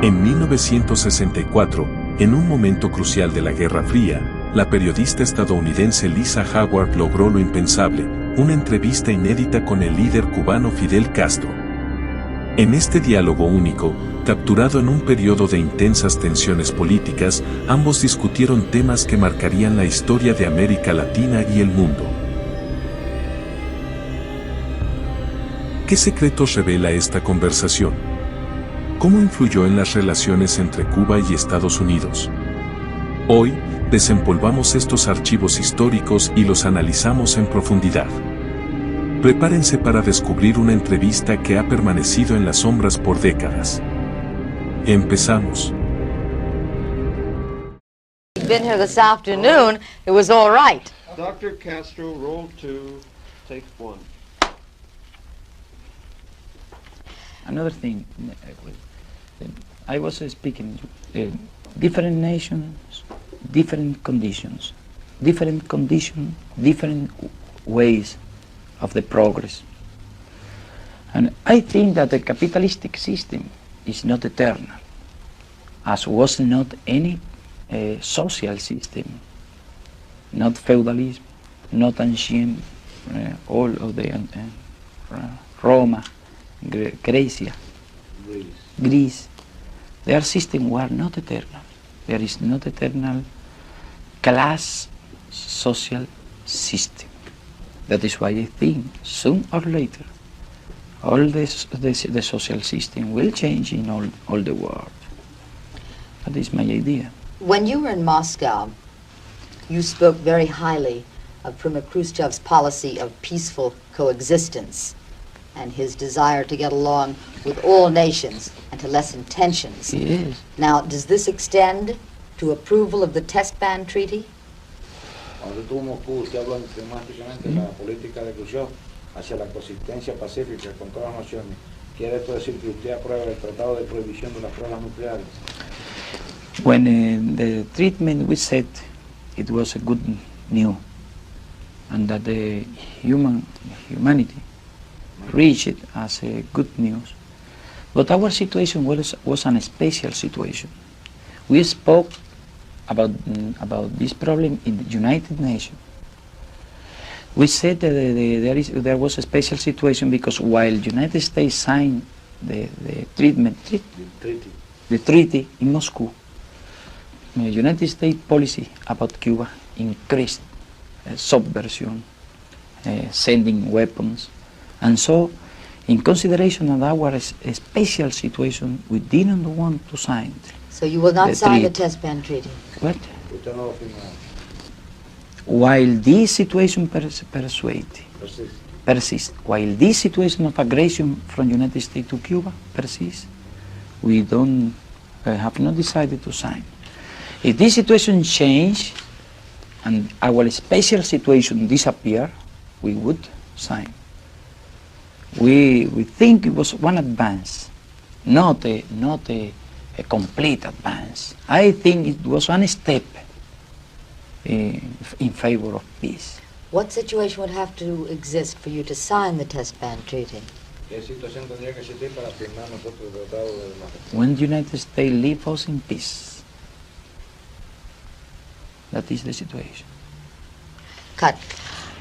En 1964, en un momento crucial de la Guerra Fría, la periodista estadounidense Lisa Howard logró lo impensable, una entrevista inédita con el líder cubano Fidel Castro. En este diálogo único, capturado en un periodo de intensas tensiones políticas, ambos discutieron temas que marcarían la historia de América Latina y el mundo. ¿Qué secretos revela esta conversación? ¿Cómo influyó en las relaciones entre Cuba y Estados Unidos? Hoy, desempolvamos estos archivos históricos y los analizamos en profundidad. Prepárense para descubrir una entrevista que ha permanecido en las sombras por décadas. Empezamos. Been here this afternoon, it was all right. Dr. Castro, roll 2, take 1. Another thing, I was speaking, different nations, different conditions, different ways of the progress. And I think that the capitalistic system is not eternal, as was not any social system, not feudalism, not ancient, all of the Roma, Grecia, Greece. Their system were not eternal. There is not eternal class social system. That is why I think soon or later all the social system will change in all the world. That is my idea. When you were in Moscow, you spoke very highly of Premier Khrushchev's policy of peaceful coexistence and his desire to get along with all nations and to lessen tensions. Yes. Now, does this extend to approval of the test ban treaty? Cuando estuvo en Moscú, usted habló emblemáticamente de la política de Khrushchev hacia la coexistencia pacífica con todas las naciones. ¿Quiere esto decir que usted aprueba el Tratado de Prohibición de las Pruebas Nucleares? When the treatment we said it was a good news and that the humanity reached it as a good news, but our situation was an special situation. We spoke about this problem in the United Nations. We said that there was a special situation because while the United States signed the treaty in Moscow, the United States policy about Cuba increased subversion, sending weapons, and so in consideration of our special situation, we didn't want to sign. So you will not sign the test ban treaty? What? While this situation persists, while this situation of aggression from United States to Cuba persists, we don't have not decided to sign. If this situation change and our special situation disappear, we would sign. We think it was one advance, not a complete advance. I think it was one step in favor of peace. What situation would have to exist for you to sign the test ban treaty? When the United States leaves us in peace. That is the situation. Cut.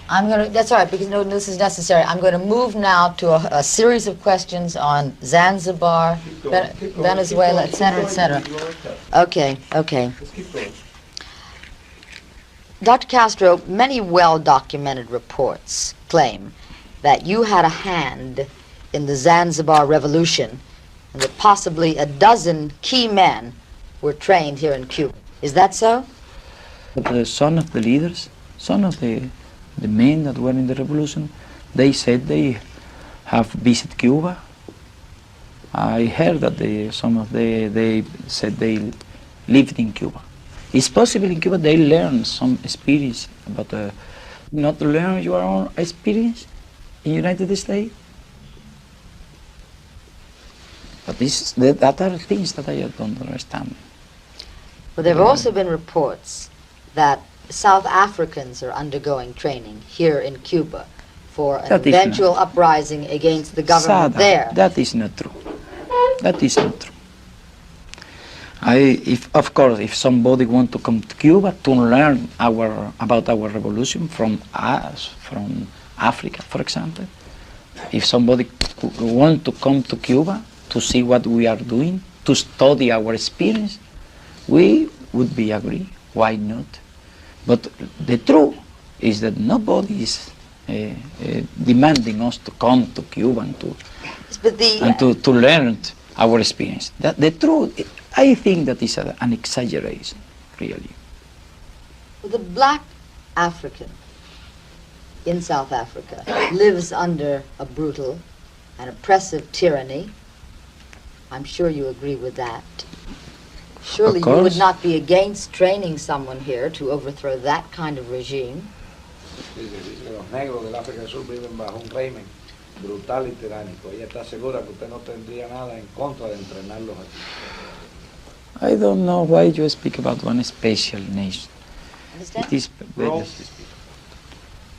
That's all right, because no, this is necessary. I'm going to move now to a series of questions on Zanzibar, Venezuela, etc., etc. Okay. Let's keep going. Dr. Castro, many well-documented reports claim that you had a hand in the Zanzibar Revolution and that possibly a dozen key men were trained here in Cuba. Is that so? Some of the leaders, some of the men that were in the revolution, they said they have visited Cuba. I heard that they said they lived in Cuba. It's possible in Cuba they learn some experience, but not learn your own experience in United States. But that are things that I don't understand. Well, there have also been reports that South Africans are undergoing training here in Cuba for an eventual uprising against the government there. That is not true. That is not true. Of course, if somebody want to come to Cuba to learn about our revolution from us, from Africa, for example, if somebody want to come to Cuba to see what we are doing, to study our experience, we would be agree. Why not? But the truth is that nobody is demanding us to come to Cuba and to learn our experience. The truth, I think that is an exaggeration, really. The black African in South Africa lives under a brutal and oppressive tyranny. I'm sure you agree with that. Surely you would not be against training someone here to overthrow that kind of regime. Dice que los negros del África del Sur viven bajo un régimen brutal y tiránico. Ella está segura que usted no tendría nada en contra de entrenarlos aquí. I don't know why you speak about one special nation. Understand? It is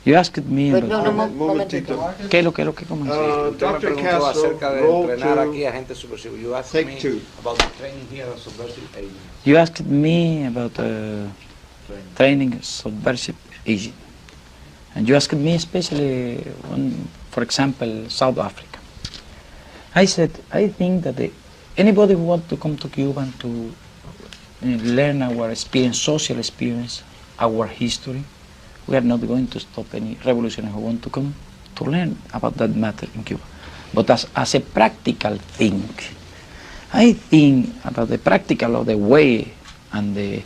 you asked me But about... no, momentito. ¿Qué es lo que comenzó? Usted me Dr. preguntó acerca Castro de rolled entrenar to aquí a gente subversiva. You asked take me two. about the training here as subversive agent. You asked me about training subversive agent. And you asked me especially, for example, South Africa. I said, I think that anybody who wants to come to Cuba and to learn our experience, social experience, our history, we are not going to stop any revolutionary who want to come to learn about that matter in Cuba. But as a practical thing, I think about the practical of the way and the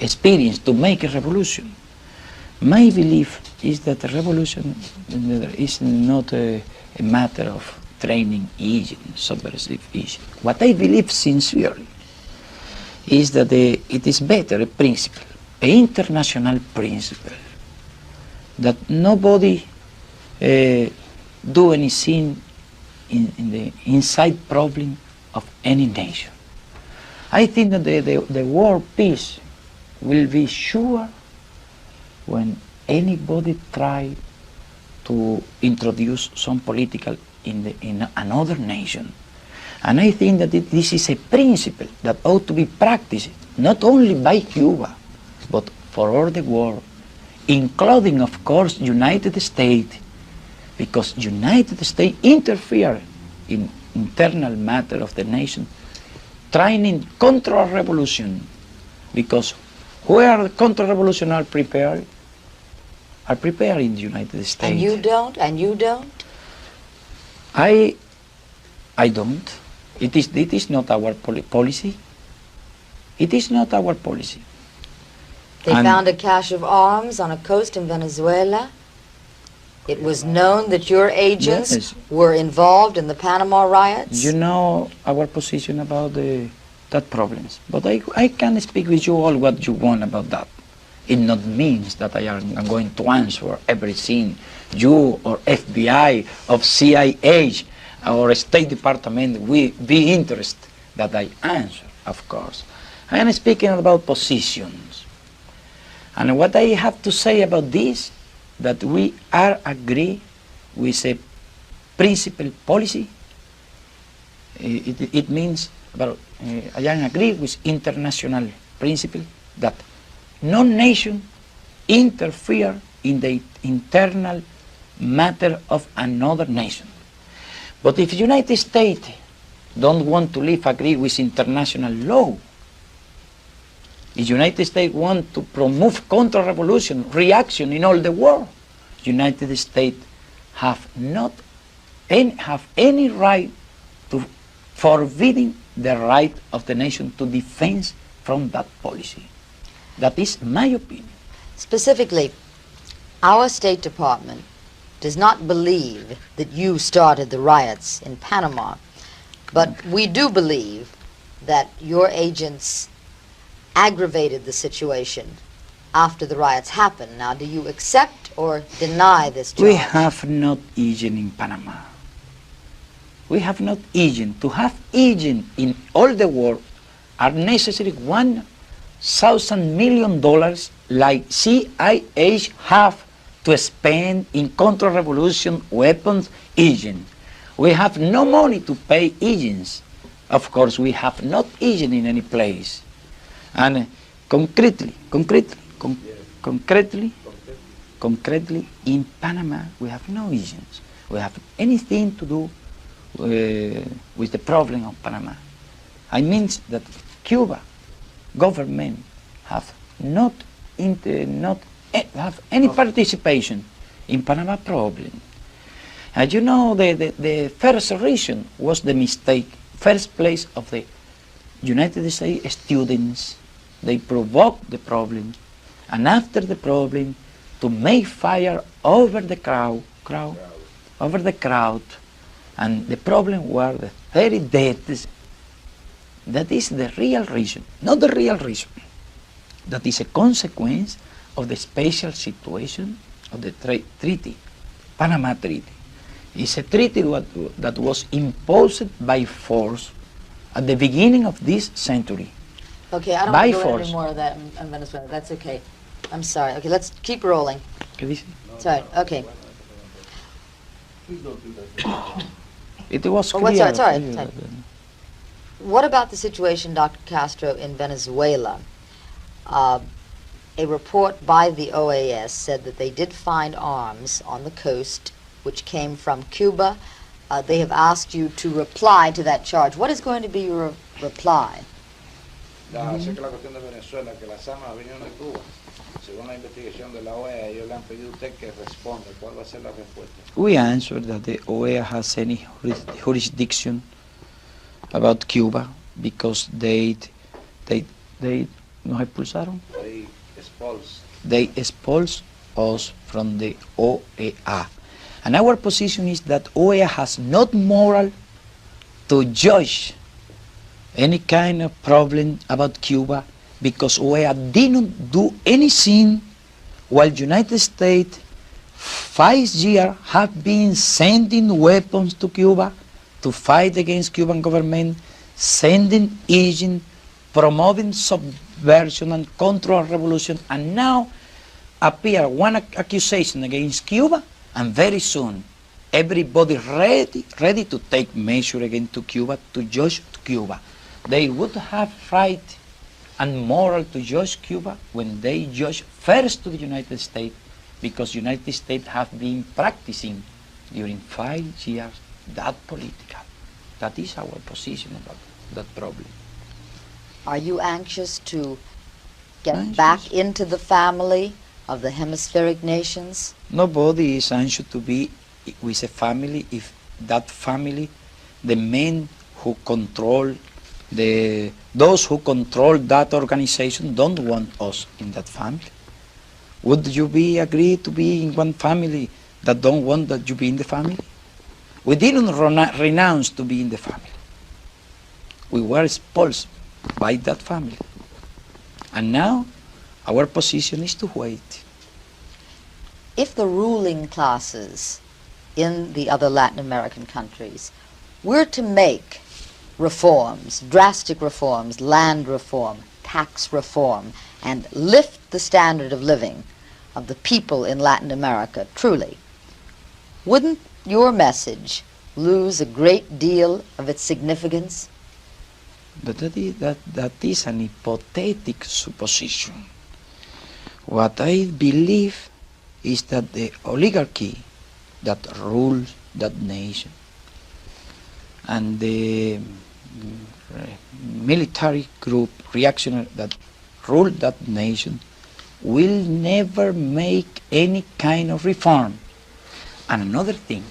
experience to make a revolution. My belief is that a revolution is not a matter of training agent, subversive agent. What I believe sincerely is that it is better a principle, an international principle, that nobody do anything in the inside problem of any nation. I think that the world peace will be sure when anybody try to introduce some political in another nation. And I think that this is a principle that ought to be practiced not only by Cuba, but for all the world, including, of course, United States, because United States interfere in internal matter of the nation, trying in counter-revolution, because where the counter-revolution are prepared in the United States. And you don't? And you don't? I don't. It is not our policy. It is not our policy. They found a cache of arms on a coast in Venezuela. It was known that your agents were involved in the Panama riots. You know our position about that problems, but I can speak with you all what you want about that. It not means that I'm going to answer everything you or FBI or CIA or State Department will be interested that I answer, of course. I am speaking about positions. And what I have to say about this, that we are agree with a principle policy. It means, well, I am agree with international principle that no nation interfere in the internal matter of another nation. But if the United States don't want to agree with international law, if the United States want to promote counter-revolution, reaction in all the world, United States have any right to forbidding the right of the nation to defend from that policy. That is my opinion. Specifically, our State Department does not believe that you started the riots in Panama, but we do believe that your agents aggravated the situation after the riots happened. Now, do you accept or deny this charge? We have not agent in Panama. We have not agent. To have agent in all the world are necessary $1,000 million like CIA have to spend in counter-revolution weapons agent. We have no money to pay agents Of course, we have not agent in any place. And concretely, in Panama, we have no agents. We have anything to do with the problem of Panama. I mean that Cuba government have not have any participation in Panama problem. As you know, the first reason was the mistake. First place of the United States students, they provoked the problem, and after the problem, to make fire over the crowd, and the problem were the 30 deaths. That is the real reason, not the real reason. That is a consequence of the special situation of the treaty, Panama Treaty. It's a treaty that was imposed by force at the beginning of this century. Okay, I don't By want to go into force. any more of that in Venezuela. That's okay. I'm sorry. Okay, let's keep rolling. ¿Qué dice? Sorry. Okay. It was Oh, clear. what's sorry, sorry. What about the situation, Dr. Castro, in Venezuela? A report by the OAS said that they did find arms on the coast which came from Cuba. They have asked you to reply to that charge. What is going to be your reply? Acerca de la cuestión de Venezuela, que las armas vinieron de Cuba. Según la investigación de la OEA, ellos le han pedido a usted que responda. ¿Cuál va a ser la respuesta? We answered that the OEA has any jurisdiction about Cuba because they nos expulsaron. They expulsed us from the OEA. And our position is that OEA has not moral to judge any kind of problem about Cuba because OEA didn't do anything while United States 5 years have been sending weapons to Cuba to fight against Cuban government, sending agents, promoting subversion and control revolution, and now appear one accusation against Cuba, and very soon everybody ready to take measure against to Cuba, to judge Cuba. They would have right and moral to judge Cuba when they judge first to the United States, because United States have been practicing during 5 years that political. That is our position about that problem. Are you anxious to get back into the family of the hemispheric nations? Nobody is anxious to be with a family if that family, the men who control those who control that organization don't want us in that family. Would you be agree to be in one family that don't want that you be in the family? We didn't renounce to be in the family. We were expulsed by that family. And now our position is to wait. If the ruling classes in the other Latin American countries were to make reforms, drastic reforms, land reform, tax reform, and lift the standard of living of the people in Latin America truly, wouldn't your message lose a great deal of its significance? But that is an hypothetical supposition. What I believe is that the oligarchy that rules that nation and the military group, reactionary, that rule that nation will never make any kind of reform. And another thing,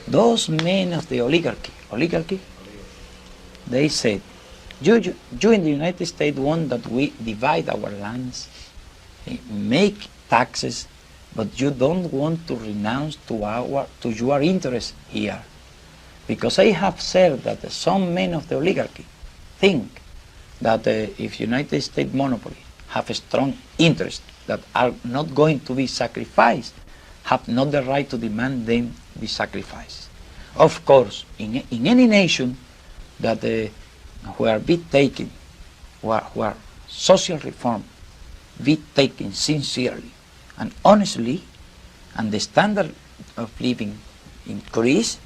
those men of the oligarchy, they said, you in the United States want that we divide our lands, make taxes, but you don't want to renounce to your interests here. Because I have said that some men of the oligarchy think that if United States monopoly have a strong interest that are not going to be sacrificed, have not the right to demand them be sacrificed. Of course, in any nation that where be taken, where social reform be taken sincerely and honestly, and the standard of living increase,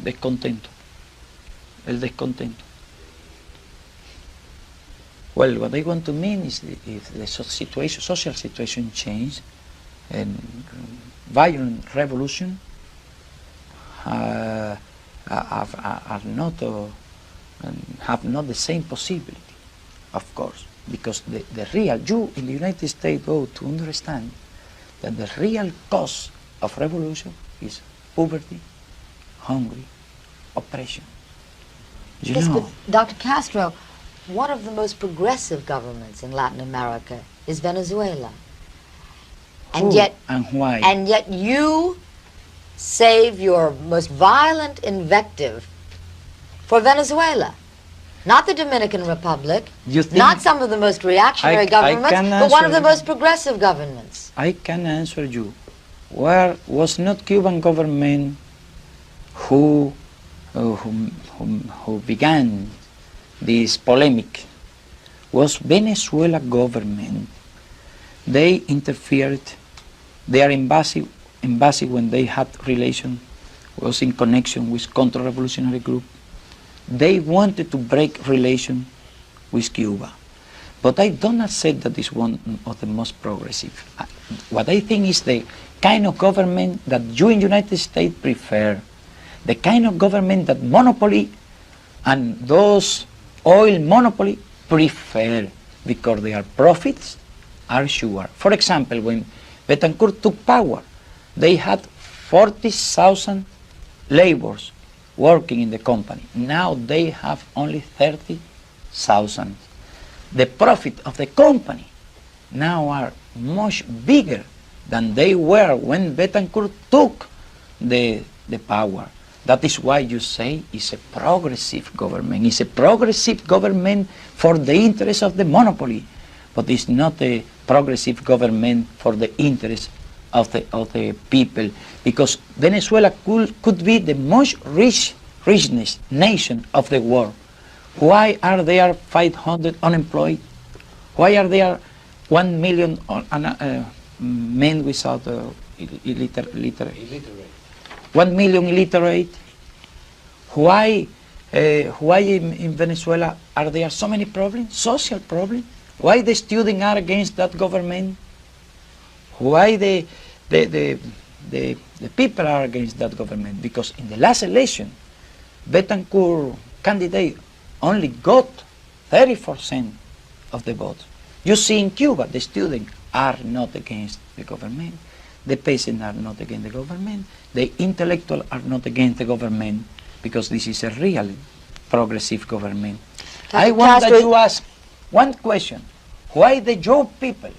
descontento. El descontento. Well, what I want to mean is if the social situation change and violent revolution are not have not the same possibility, of course, because the real, you in the United States go to understand that the real cause of revolution is poverty, hunger, oppression. You Yes, know. but Dr. Castro, one of the most progressive governments in Latin America is Venezuela. And Who yet, and why? and yet you save your most violent invective for Venezuela. Not the Dominican Republic, You think not some of the most reactionary I governments, can but one of answer the most progressive governments. I can answer you. Where was not Cuban government who began this polemic? Was Venezuela government. They interfered. Their embassy when they had relation was in connection with counter-revolutionary group. They wanted to break relation with Cuba. But I do not say that is one of the most progressive. What I think is the kind of government that you in the United States prefer, the kind of government that monopoly and those oil monopoly prefer, because their profits are sure. For example, when Betancourt took power, they had 40,000 laborers working in the company. Now they have only 30,000. The profit of the company now are much bigger than they were when Betancourt took the power. That is why you say it's a progressive government. It's a progressive government for the interest of the monopoly, but it's not a progressive government for the interest of the people, because Venezuela could be the most richest nation of the world. Why are there 500 unemployed? Why are there 1 million men without illiterate? 1 million illiterate? Why in Venezuela are there so many problems, social problems? Why the students are against that government? Why the people are against that government? Because in the last election, Betancourt candidate only got 30% of the vote. You see in Cuba, the students are not against the government, the peasants are not against the government, the intellectuals are not against the government, because this is a real progressive government. I want that you ask one question. Why the job people,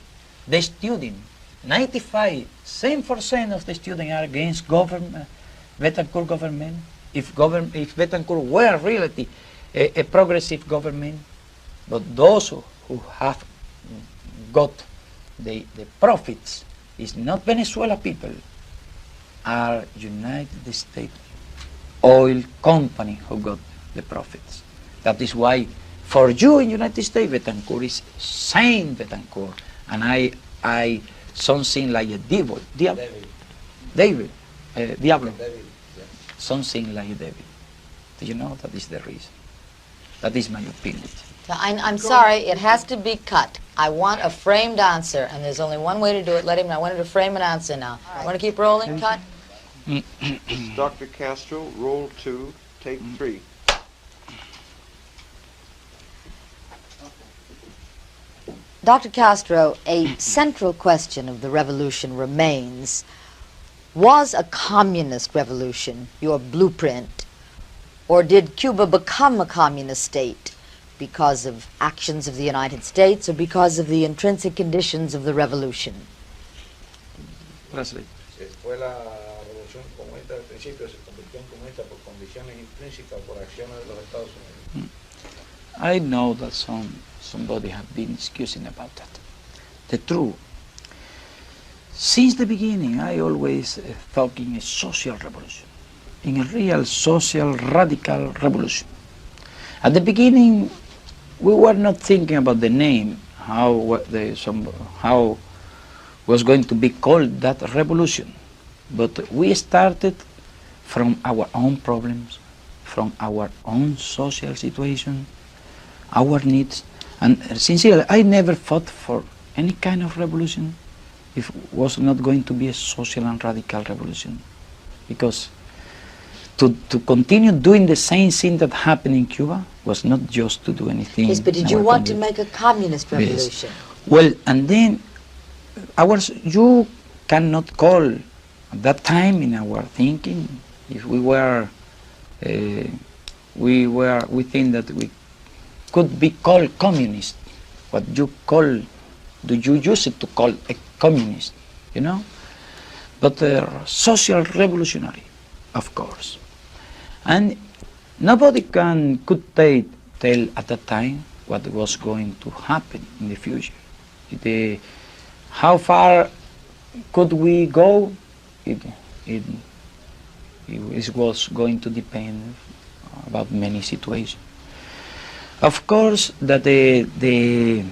the students, 97% of the students are against government, Betancourt government? If Betancourt were really a progressive government, but those who have got the profits is not Venezuela people, are United States oil company who got the profits. That is why for you in United States, Betancourt is Saint Betancourt, and I something like a devil, David, Diablo, something like a devil. Do you know that is the reason? That is my opinion. I'm sorry, it has to be cut. I want a framed answer, and there's only one way to do it. Let him know. I wanted to frame an answer now. Want to keep rolling? Cut. Dr. Castro, roll 2, take 3. Dr. Castro, a central question of the revolution remains, was a communist revolution your blueprint, or did Cuba become a communist state because of actions of the United States or because of the intrinsic conditions of the revolution? Translate. Fue la revolución comunista al principio, se convirtió en comunista por condiciones intrínsecas, por acciones de los Estados Unidos. I know that somebody have been excusing about that. The truth, since the beginning, I always thought in a social revolution, in a real social radical revolution. At the beginning, we were not thinking about the name, how was going to be called that revolution, but we started from our own problems, from our own social situation, our needs. And sincerely, I never fought for any kind of revolution if it was not going to be a social and radical revolution. Because to continue doing the same thing that happened in Cuba was not just to do anything. Yes, but did you want to make a communist revolution? Yes. Well, and then you cannot call at that time in our thinking, if we think that we could be called communist. What do you use it to call a communist, you know? But social revolutionary, of course. And nobody could tell at that time what was going to happen in the future. How far could we go? It was going to depend about many situations. Of course, that the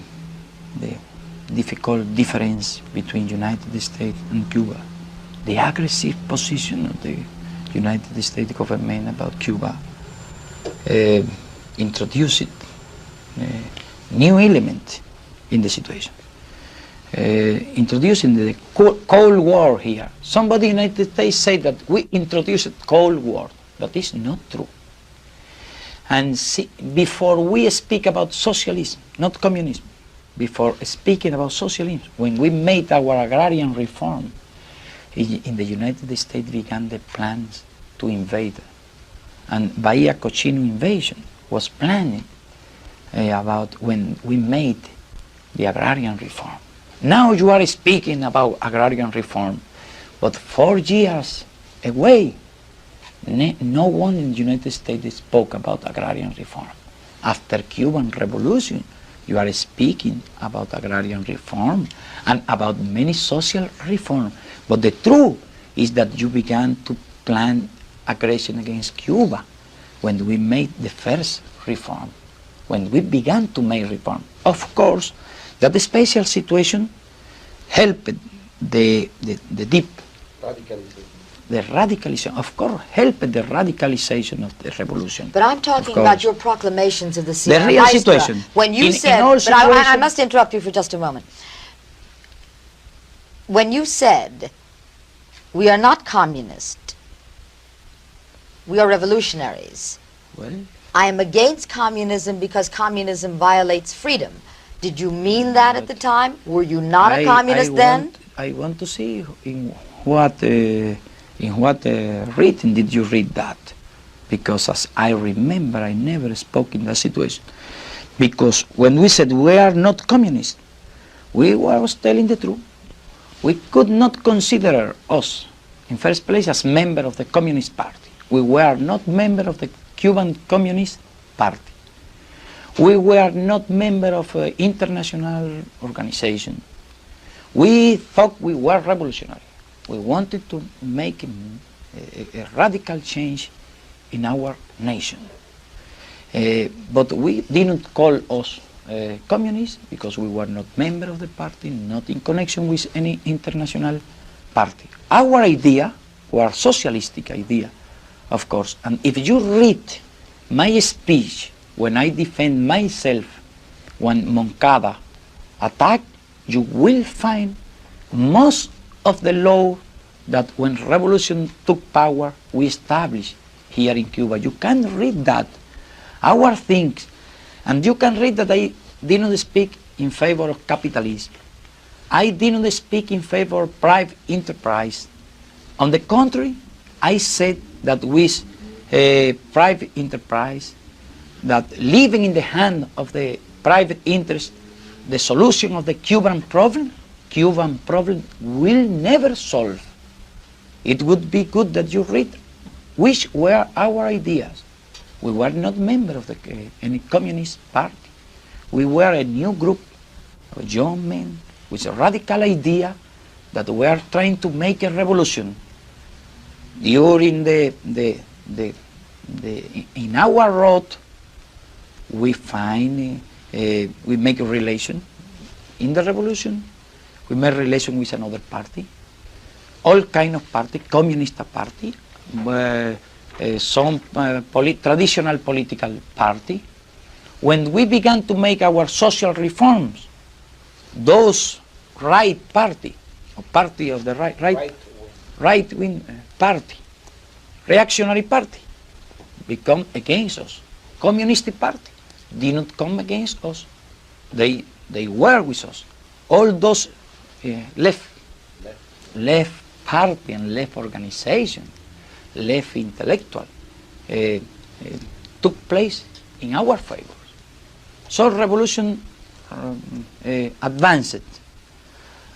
difficult difference between United States and Cuba, the aggressive position of the United States government about Cuba, introduced new element in the situation. Introducing the Cold War here. Somebody in the United States said that we introduced Cold War. That is not true. And before we speak about socialism, not communism, before speaking about socialism, when we made our agrarian reform, in the United States began the plans to invade. And Bahia Cochino invasion was planned about when we made the agrarian reform. Now you are speaking about agrarian reform, but 4 years away, no one in the United States spoke about agrarian reform. After Cuban Revolution, you are speaking about agrarian reform and about many social reform. But the truth is that you began to plan aggression against Cuba when we made the first reform, when we began to make reform. Of course, that special situation helped the deep Radicalization. the radicalization, of course, helped the radicalization of the revolution. But I'm talking about your proclamations of the Sierra real Maestra. situation. When you said, but I must interrupt you for just a moment. When you said, we are not communist, we are revolutionaries. Well, I am against communism because communism violates freedom. Did you mean that at the time? Were you not a communist then? I want to see in what written did you read that? Because as I remember, I never spoke in that situation. Because when we said we are not communist, we were telling the truth. We could not consider us, in first place, as member of the Communist Party. We were not member of the Cuban Communist Party. We were not member of an international organization. We thought we were revolutionary. We wanted to make a radical change in our nation. But we didn't call us communists because we were not member of the party, not in connection with any international party. Our idea, our socialistic idea, of course, and if you read my speech when I defend myself when Moncada attacked, you will find most of the law that when revolution took power, we established here in Cuba. You can read that, our things, and you can read that I didn't speak in favor of capitalism. I didn't speak in favor of private enterprise. On the contrary, I said that with private enterprise, that living in the hand of the private interest, the solution of the Cuban problem will never solve. It would be good that you read which were our ideas. We were not member of any communist party. We were a new group of young men with a radical idea that we are trying to make a revolution. During in our road, we find we make a relation in the revolution. We make relation with another party, all kind of party, communist party, some traditional political party. When we began to make our social reforms, those right party, or party of the right-wing party, reactionary party, become against us. Communist party did not come against us. They were with us. All those left party and left organization, left intellectual, took place in our favor. So revolution advanced,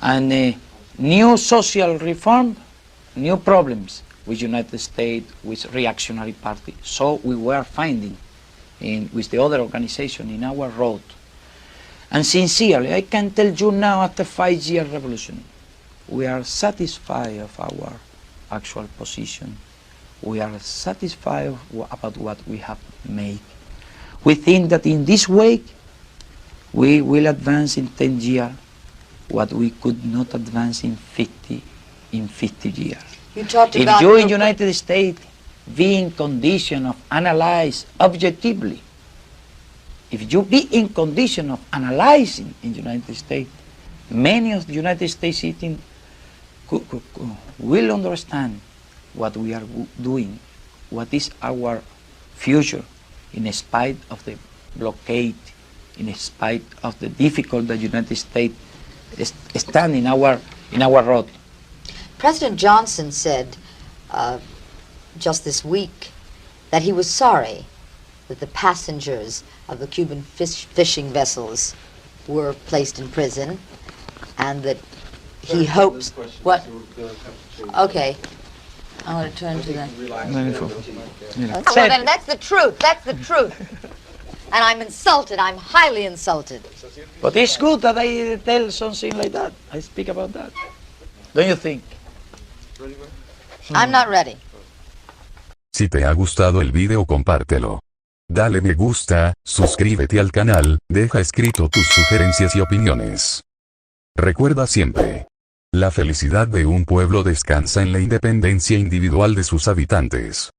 and new social reform, new problems with United States, with reactionary party. So we were finding with the other organization in our road. And sincerely, I can tell you now, after 5-year revolution, we are satisfied of our actual position. We are satisfied about what we have made. We think that in this way, we will advance in 10 years what we could not advance in 50 years. You talked If about you in United States be in condition of analyze objectively, if you be in condition of analyzing in United States, many of the United States citizens will understand what we are doing, what is our future, in spite of the blockade, in spite of the difficulty the United States stand in our road. President Johnson said just this week that he was sorry that the passengers of the Cuban fishing vessels were placed in prison, and that he hopes... What? Okay. I want to turn to that. Well, then that's the truth. That's the truth. And I'm insulted. I'm highly insulted. But it's good that I tell something like that. I speak about that. Don't you think? I'm not ready. Si te ha gustado el video, compártelo. Dale me gusta, suscríbete al canal, deja escrito tus sugerencias y opiniones. Recuerda siempre, la felicidad de un pueblo descansa en la independencia individual de sus habitantes.